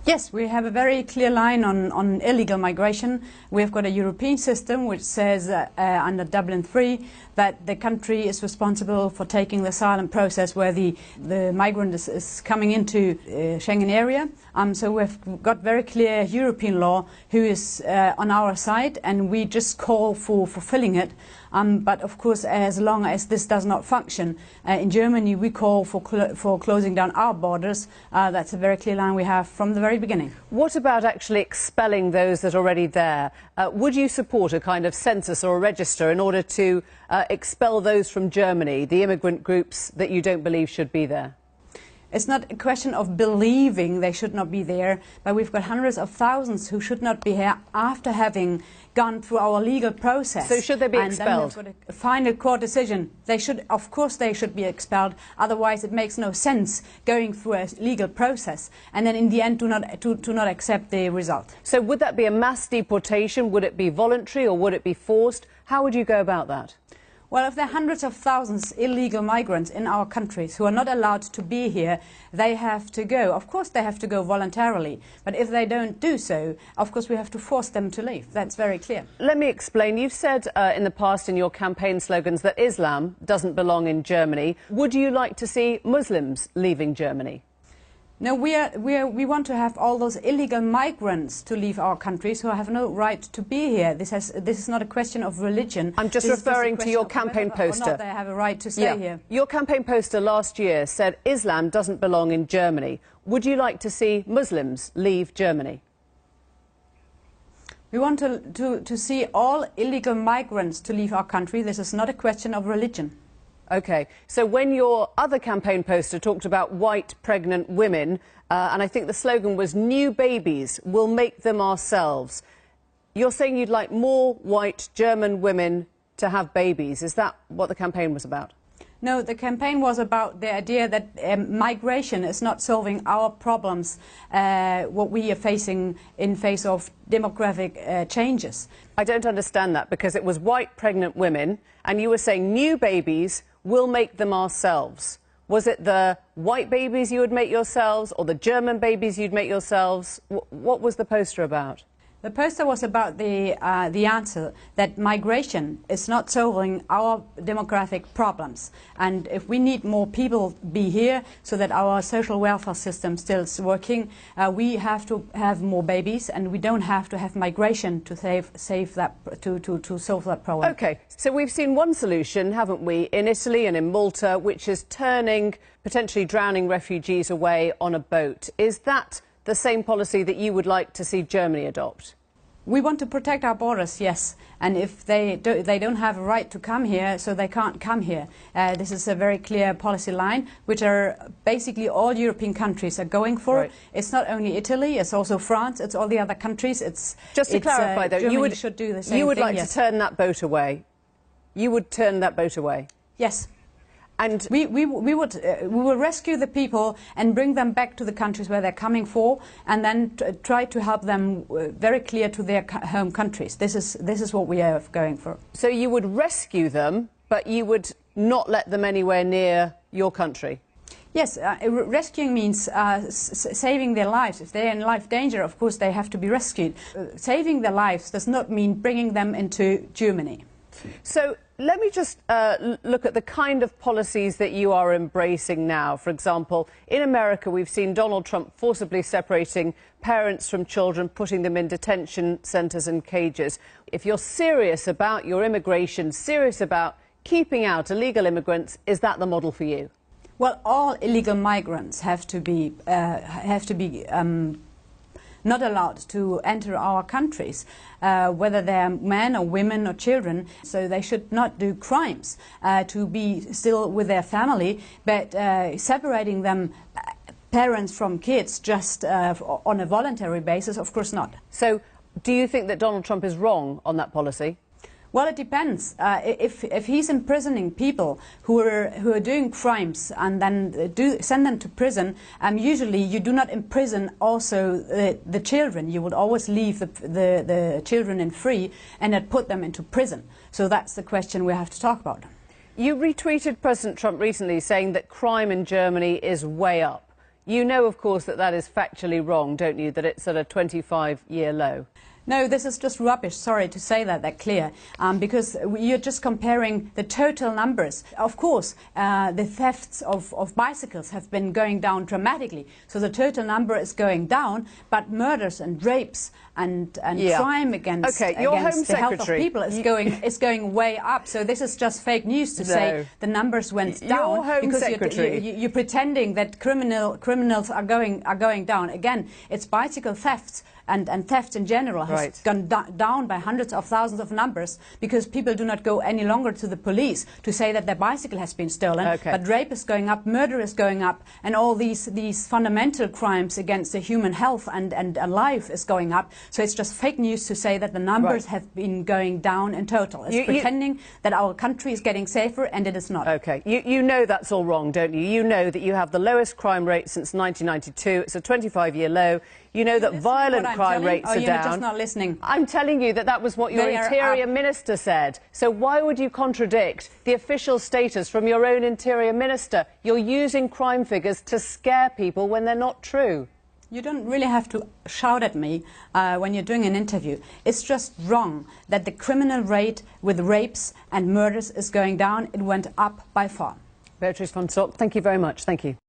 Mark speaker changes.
Speaker 1: Yes, we have a very clear line on illegal migration. We've got a European system which says under Dublin III that the country is responsible for taking the asylum process where the migrant is coming into Schengen area. So we've got very clear European law who is on our side, and we just call for fulfilling it. But of course, as long as this does not function, in Germany we call for closing down our borders. That's a very clear line we have from the very beginning.
Speaker 2: What about actually expelling those that are already there? Would you support a kind of census or a register in order to expel those from Germany, the immigrant groups that you don't believe should be there?
Speaker 1: It's not a question of believing they should not be there, but we've got hundreds of thousands who should not be here after having gone through our legal process.
Speaker 2: So should they be expelled?
Speaker 1: And then we've got a final court decision. They should, of course they should be expelled, otherwise it makes no sense going through a legal process and then in the end do not accept the result.
Speaker 2: So would that be a mass deportation? Would it be voluntary or would it be forced? How would you go about that?
Speaker 1: Well, if there are hundreds of thousands illegal migrants in our countries who are not allowed to be here, they have to go. Of course they have to go voluntarily, but if they don't do so, of course we have to force them to leave. That's very clear.
Speaker 2: Let me explain. You've said in the past in your campaign slogans that Islam doesn't belong in Germany. Would you like to see Muslims leaving Germany?
Speaker 1: No, we want to have all those illegal migrants to leave our countries who have no right to be here. This is not a question of religion.
Speaker 2: I'm just referring to your campaign poster.
Speaker 1: Or not they have a right to stay here.
Speaker 2: Your campaign poster last year said Islam doesn't belong in Germany. Would you like to see Muslims leave Germany?
Speaker 1: We want to see all illegal migrants to leave our country. This is not a question of religion.
Speaker 2: OK, so when your other campaign poster talked about white pregnant women, and I think the slogan was "New babies, we'll make them ourselves," you're saying you'd like more white German women to have babies. Is that what the campaign was about?
Speaker 1: No, the campaign was about the idea that migration is not solving our problems, what we are facing in face of demographic changes.
Speaker 2: I don't understand that, because it was white pregnant women, and you were saying new babies, we'll make them ourselves. Was it the white babies you would make yourselves, or the German babies you'd make yourselves? What was the poster about?
Speaker 1: The poster was about the answer that migration is not solving our demographic problems. And if we need more people be here so that our social welfare system still is working, we have to have more babies, and we don't have to have migration to solve that problem.
Speaker 2: OK, so we've seen one solution, haven't we, in Italy and in Malta, which is turning potentially drowning refugees away on a boat. Is that the same policy that you would like to see Germany adopt?
Speaker 1: We want to protect our borders, yes, and if they don't have a right to come here, so they can't come here. This is a very clear policy line, which are basically all European countries are going for. Right. It's not only Italy, it's also France, it's all the other countries.
Speaker 2: Just to clarify, though,
Speaker 1: Germany should do the same thing.
Speaker 2: You would like to turn that boat away? You would turn that boat away?
Speaker 1: Yes.
Speaker 2: And
Speaker 1: we will rescue the people and bring them back to the countries where they're coming for, and then try to help them very clear to their home countries. This is what we are going for.
Speaker 2: So you would rescue them, but you would not let them anywhere near your country?
Speaker 1: Yes, rescuing means saving their lives. If they're in life danger, of course they have to be rescued. Saving their lives does not mean bringing them into Germany.
Speaker 2: So let me just look at the kind of policies that you are embracing now. For example, in America, we've seen Donald Trump forcibly separating parents from children, putting them in detention centres and cages. If you're serious about your immigration, serious about keeping out illegal immigrants, is that the model for you?
Speaker 1: Well, all illegal migrants have to be not allowed to enter our countries, whether they're men or women or children. So they should not do crimes to be still with their family, but separating them, parents from kids, just on a voluntary basis, of course not.
Speaker 2: So do you think that Donald Trump is wrong on that policy?
Speaker 1: Well, it depends. If he's imprisoning people who are doing crimes and then send them to prison, usually you do not imprison also the children. You would always leave the children in free and not put them into prison. So that's the question we have to talk about. You retweeted President Trump recently saying that crime in Germany is way up.
Speaker 2: You know, of course, that that is factually wrong, don't you, that it's at a 25-year low?
Speaker 1: No, this is just rubbish. Sorry to say that clear, because you're just comparing the total numbers. Of course, the thefts of bicycles have been going down dramatically, so the total number is going down, but murders and rapes and crime against the health of people is going way up. So this is just fake news to say the numbers went down, because you're pretending that criminals are going down. Again, it's bicycle thefts. And theft in general has gone down by hundreds of thousands of numbers, because people do not go any longer to the police to say that their bicycle has been stolen. But rape is going up, murder is going up, and all these fundamental crimes against the human health and life is going up. So it's just fake news to say that the numbers have been going down in total. It's pretending that our country is getting safer, and it is not.
Speaker 2: Okay, you know that's all wrong, don't you? You know that you have the lowest crime rate since 1992. It's a 25-year low. You know that violent crime rates are down.
Speaker 1: You're just not listening.
Speaker 2: I'm telling you that that was what your Interior Minister said. So why would you contradict the official status from your own Interior Minister? You're using crime figures to scare people when they're not true.
Speaker 1: You don't really have to shout at me when you're doing an interview. It's just wrong that the criminal rate with rapes and murders is going down. It went up by far.
Speaker 2: Beatrice von Stock, thank you very much. Thank you.